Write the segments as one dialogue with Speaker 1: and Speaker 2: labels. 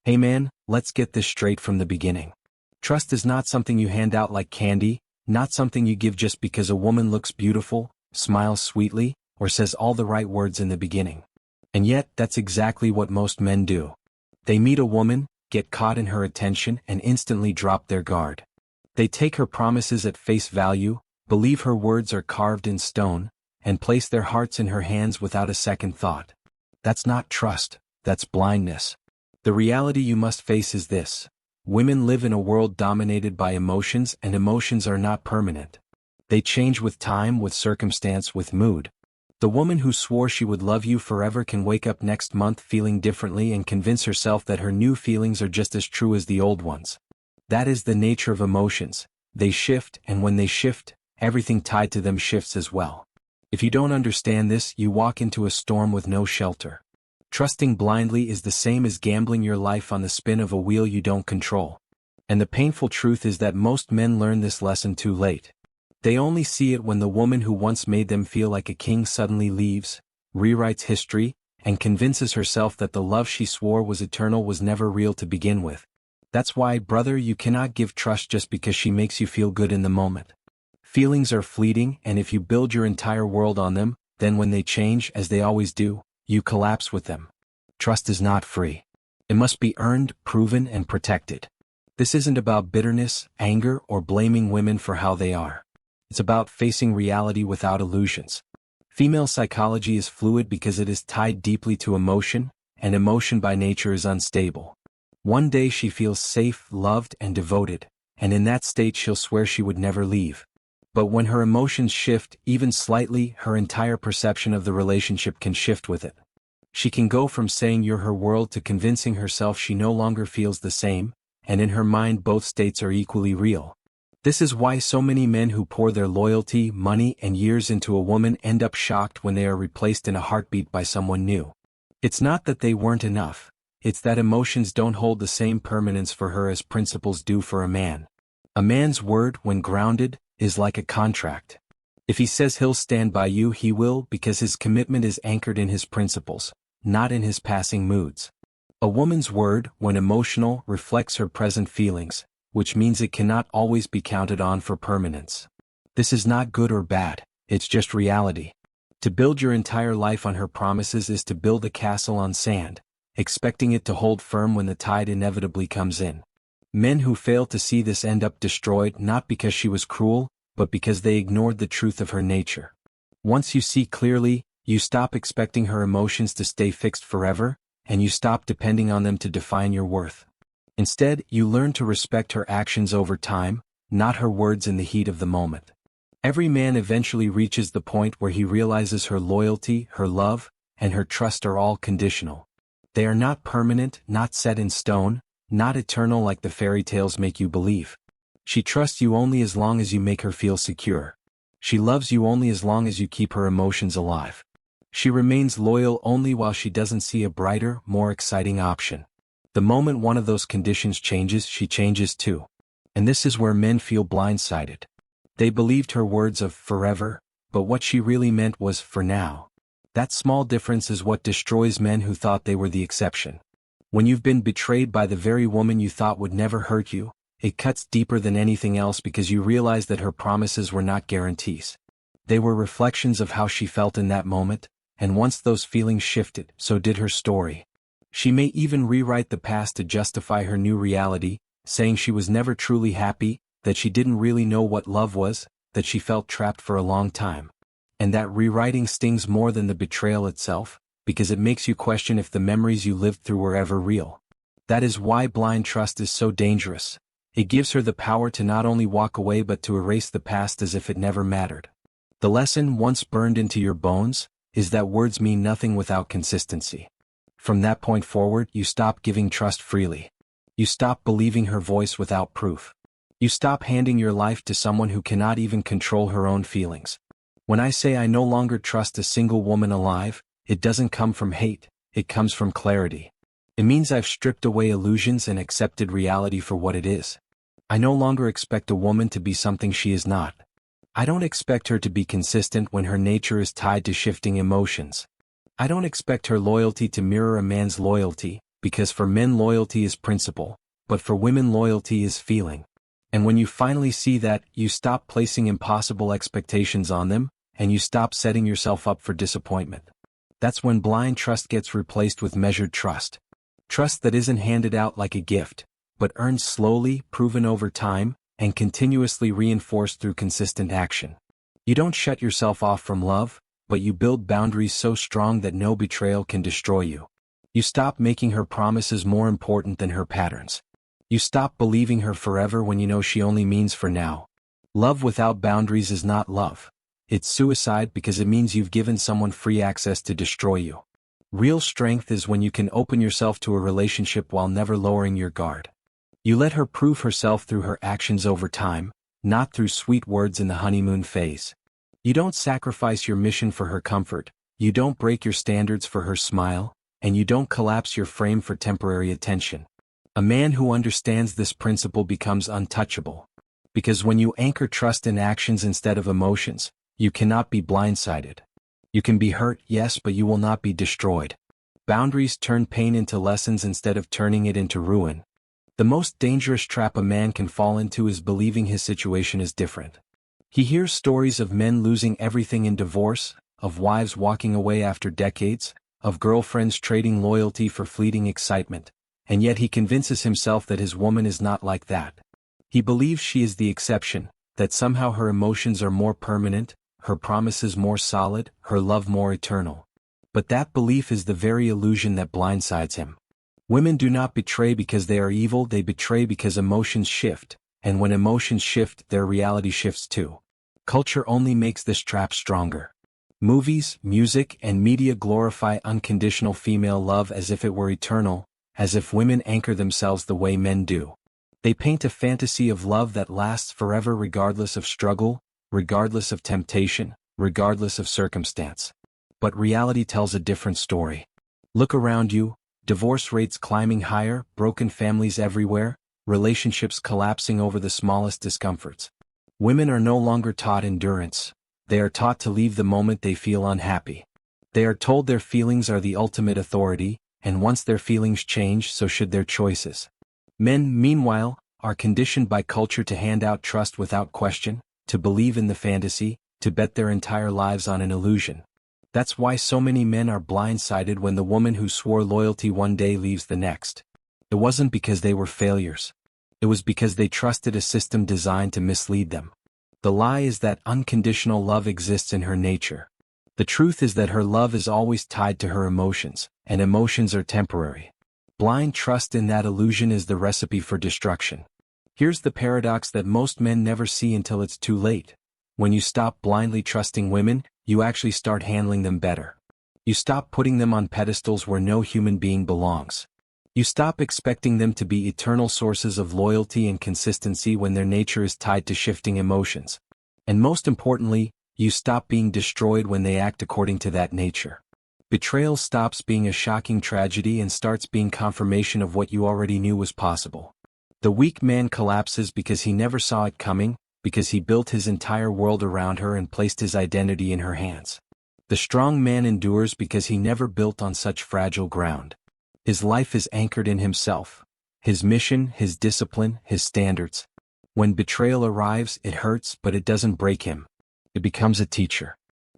Speaker 1: Hey man, let's get this straight from the beginning. Trust is not something you hand out like candy, not something you give just because a woman looks beautiful, smiles sweetly, or says all the right words in the beginning. And yet, that's exactly what most men do. They meet a woman, get caught in her attention, and instantly drop their guard. They take her promises at face value, believe her words are carved in stone, and place their hearts in her hands without a second thought. That's not trust, that's blindness. The reality you must face is this. Women live in a world dominated by emotions, and emotions are not permanent. They change with time, with circumstance, with mood. The woman who swore she would love you forever can wake up next month feeling differently and convince herself that her new feelings are just as true as the old ones. That is the nature of emotions. They shift, and when they shift, everything tied to them shifts as well. If you don't understand this, you walk into a storm with no shelter. Trusting blindly is the same as gambling your life on the spin of a wheel you don't control. And the painful truth is that most men learn this lesson too late. They only see it when the woman who once made them feel like a king suddenly leaves, rewrites history, and convinces herself that the love she swore was eternal was never real to begin with. That's why, brother, you cannot give trust just because she makes you feel good in the moment. Feelings are fleeting, and if you build your entire world on them, then when they change, as they always do, you collapse with them. Trust is not free. It must be earned, proven, and protected. This isn't about bitterness, anger, or blaming women for how they are. It's about facing reality without illusions. Female psychology is fluid because it is tied deeply to emotion, and emotion by nature is unstable. One day she feels safe, loved, and devoted, and in that state she'll swear she would never leave. But when her emotions shift, even slightly, her entire perception of the relationship can shift with it. She can go from saying you're her world to convincing herself she no longer feels the same, and in her mind both states are equally real. This is why so many men who pour their loyalty, money, and years into a woman end up shocked when they are replaced in a heartbeat by someone new. It's not that they weren't enough, it's that emotions don't hold the same permanence for her as principles do for a man. A man's word, when grounded, is like a contract. If he says he'll stand by you, he will, because his commitment is anchored in his principles, not in his passing moods. A woman's word, when emotional, reflects her present feelings, which means it cannot always be counted on for permanence. This is not good or bad, it's just reality. To build your entire life on her promises is to build a castle on sand, expecting it to hold firm when the tide inevitably comes in. Men who fail to see this end up destroyed not because she was cruel, but because they ignored the truth of her nature. Once you see clearly, you stop expecting her emotions to stay fixed forever, and you stop depending on them to define your worth. Instead, you learn to respect her actions over time, not her words in the heat of the moment. Every man eventually reaches the point where he realizes her loyalty, her love, and her trust are all conditional. They are not permanent, not set in stone, not eternal like the fairy tales make you believe. She trusts you only as long as you make her feel secure. She loves you only as long as you keep her emotions alive. She remains loyal only while she doesn't see a brighter, more exciting option. The moment one of those conditions changes, she changes too. And this is where men feel blindsided. They believed her words of forever, but what she really meant was for now. That small difference is what destroys men who thought they were the exception. When you've been betrayed by the very woman you thought would never hurt you, it cuts deeper than anything else because you realize that her promises were not guarantees. They were reflections of how she felt in that moment, and once those feelings shifted, so did her story. She may even rewrite the past to justify her new reality, saying she was never truly happy, that she didn't really know what love was, that she felt trapped for a long time. And that rewriting stings more than the betrayal itself, because it makes you question if the memories you lived through were ever real. That is why blind trust is so dangerous. It gives her the power to not only walk away but to erase the past as if it never mattered. The lesson, once burned into your bones, is that words mean nothing without consistency. From that point forward, you stop giving trust freely. You stop believing her voice without proof. You stop handing your life to someone who cannot even control her own feelings. When I say I no longer trust a single woman alive, it doesn't come from hate, it comes from clarity. It means I've stripped away illusions and accepted reality for what it is. I no longer expect a woman to be something she is not. I don't expect her to be consistent when her nature is tied to shifting emotions. I don't expect her loyalty to mirror a man's loyalty, because for men loyalty is principle, but for women loyalty is feeling. And when you finally see that, you stop placing impossible expectations on them, and you stop setting yourself up for disappointment. That's when blind trust gets replaced with measured trust. Trust that isn't handed out like a gift, but earned slowly, proven over time, and continuously reinforced through consistent action. You don't shut yourself off from love, but you build boundaries so strong that no betrayal can destroy you. You stop making her promises more important than her patterns. You stop believing her forever when you know she only means for now. Love without boundaries is not love. It's suicide because it means you've given someone free access to destroy you. Real strength is when you can open yourself to a relationship while never lowering your guard. You let her prove herself through her actions over time, not through sweet words in the honeymoon phase. You don't sacrifice your mission for her comfort, you don't break your standards for her smile, and you don't collapse your frame for temporary attention. A man who understands this principle becomes untouchable. Because when you anchor trust in actions instead of emotions, you cannot be blindsided. You can be hurt, yes, but you will not be destroyed. Boundaries turn pain into lessons instead of turning it into ruin. The most dangerous trap a man can fall into is believing his situation is different. He hears stories of men losing everything in divorce, of wives walking away after decades, of girlfriends trading loyalty for fleeting excitement, and yet he convinces himself that his woman is not like that. He believes she is the exception, that somehow her emotions are more permanent, her promises more solid, her love more eternal. But that belief is the very illusion that blindsides him. Women do not betray because they are evil, they betray because emotions shift, and when emotions shift, their reality shifts too. Culture only makes this trap stronger. Movies, music, and media glorify unconditional female love as if it were eternal, as if women anchor themselves the way men do. They paint a fantasy of love that lasts forever regardless of struggle, regardless of temptation, regardless of circumstance. But reality tells a different story. Look around you, divorce rates climbing higher, broken families everywhere, relationships collapsing over the smallest discomforts. Women are no longer taught endurance. They are taught to leave the moment they feel unhappy. They are told their feelings are the ultimate authority, and once their feelings change, so should their choices. Men, meanwhile, are conditioned by culture to hand out trust without question, to believe in the fantasy, to bet their entire lives on an illusion. That's why so many men are blindsided when the woman who swore loyalty one day leaves the next. It wasn't because they were failures. It was because they trusted a system designed to mislead them. The lie is that unconditional love exists in her nature. The truth is that her love is always tied to her emotions, and emotions are temporary. Blind trust in that illusion is the recipe for destruction. Here's the paradox that most men never see until it's too late. When you stop blindly trusting women, you actually start handling them better. You stop putting them on pedestals where no human being belongs. You stop expecting them to be eternal sources of loyalty and consistency when their nature is tied to shifting emotions. And most importantly, you stop being destroyed when they act according to that nature. Betrayal stops being a shocking tragedy and starts being confirmation of what you already knew was possible. The weak man collapses because he never saw it coming, because he built his entire world around her and placed his identity in her hands. The strong man endures because he never built on such fragile ground. His life is anchored in himself, his mission, his discipline, his standards. When betrayal arrives, it hurts, but it doesn't break him. It becomes a teacher.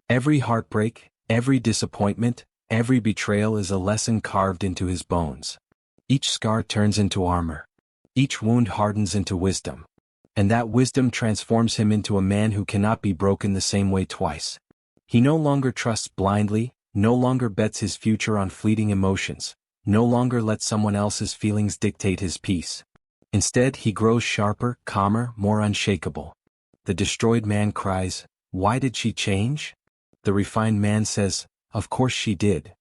Speaker 1: Every heartbreak, every disappointment, every betrayal is a lesson carved into his bones. Each scar turns into armor. Each wound hardens into wisdom. And that wisdom transforms him into a man who cannot be broken the same way twice. He no longer trusts blindly, no longer bets his future on fleeting emotions, no longer lets someone else's feelings dictate his peace. Instead, he grows sharper, calmer, more unshakable. The destroyed man cries, "Why did she change?" The refined man says, "Of course she did."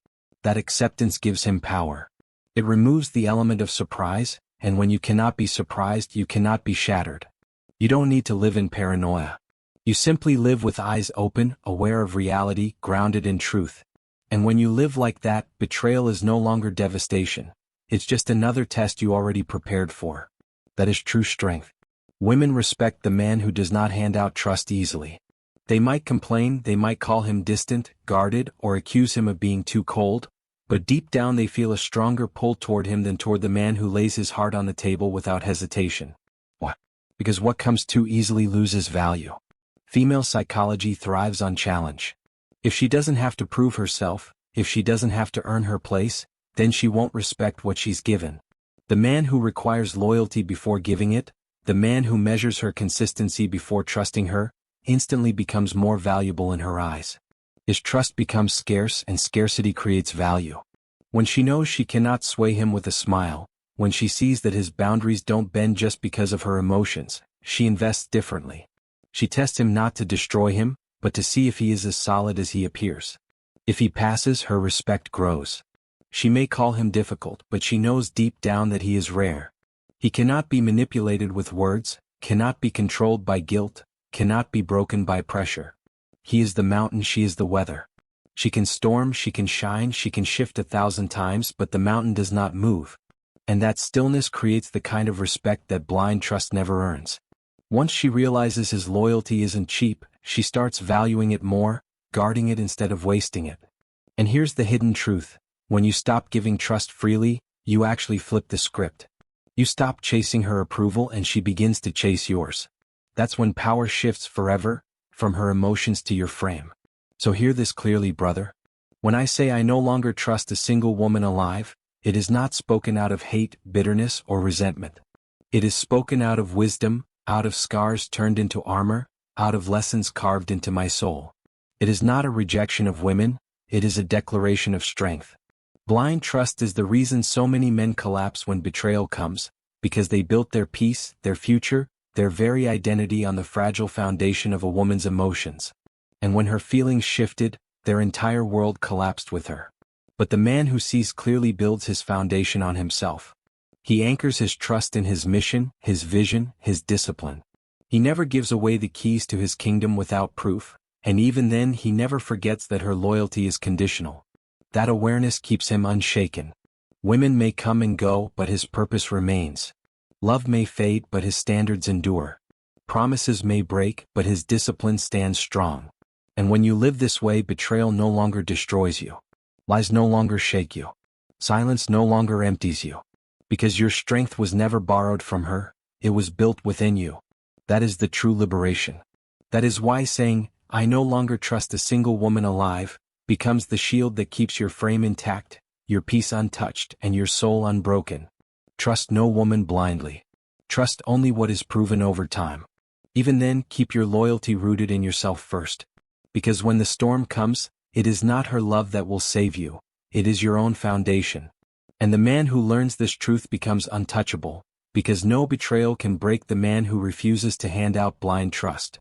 Speaker 1: That acceptance gives him power. It removes the element of surprise, and when you cannot be surprised, you cannot be shattered. You don't need to live in paranoia. You simply live with eyes open, aware of reality, grounded in truth. And when you live like that, betrayal is no longer devastation. It's just another test you already prepared for. That is true strength. Women respect the man who does not hand out trust easily. They might complain, they might call him distant, guarded, or accuse him of being too cold, But deep down they feel a stronger pull toward him than toward the man who lays his heart on the table without hesitation. What? Because what comes too easily loses value. Female psychology thrives on challenge. If she doesn't have to prove herself, if she doesn't have to earn her place, then she won't respect what she's given. The man who requires loyalty before giving it, the man who measures her consistency before trusting her, instantly becomes more valuable in her eyes. His trust becomes scarce, and scarcity creates value. When she knows she cannot sway him with a smile, when she sees that his boundaries don't bend just because of her emotions, she invests differently. She tests him not to destroy him, but to see if he is as solid as he appears. If he passes, her respect grows. She may call him difficult, but she knows deep down that he is rare. He cannot be manipulated with words, cannot be controlled by guilt, cannot be broken by pressure. He is the mountain, she is the weather. She can storm, she can shine, she can shift 1,000 times, but the mountain does not move. And that stillness creates the kind of respect that blind trust never earns. Once she realizes his loyalty isn't cheap, she starts valuing it more, guarding it instead of wasting it. And here's the hidden truth. When you stop giving trust freely, you actually flip the script. You stop chasing her approval and she begins to chase yours. That's when power shifts forever, from her emotions to your frame. So hear this clearly, brother. When I say I no longer trust a single woman alive, it is not spoken out of hate, bitterness, or resentment. It is spoken out of wisdom, out of scars turned into armor, out of lessons carved into my soul. It is not a rejection of women, it is a declaration of strength. Blind trust is the reason so many men collapse when betrayal comes, because they built their peace, their future, their very identity on the fragile foundation of a woman's emotions. And when her feelings shifted, their entire world collapsed with her. But the man who sees clearly builds his foundation on himself. He anchors his trust in his mission, his vision, his discipline. He never gives away the keys to his kingdom without proof, and even then he never forgets that her loyalty is conditional. That awareness keeps him unshaken. Women may come and go, but his purpose remains. Love may fade, but his standards endure. Promises may break, but his discipline stands strong. And when you live this way, betrayal no longer destroys you. Lies no longer shake you. Silence no longer empties you. Because your strength was never borrowed from her, it was built within you. That is the true liberation. That is why saying, I no longer trust a single woman alive, becomes the shield that keeps your frame intact, your peace untouched, and your soul unbroken. Trust no woman blindly. Trust only what is proven over time. Even then, keep your loyalty rooted in yourself first. Because when the storm comes, it is not her love that will save you, it is your own foundation. And the man who learns this truth becomes untouchable, because no betrayal can break the man who refuses to hand out blind trust.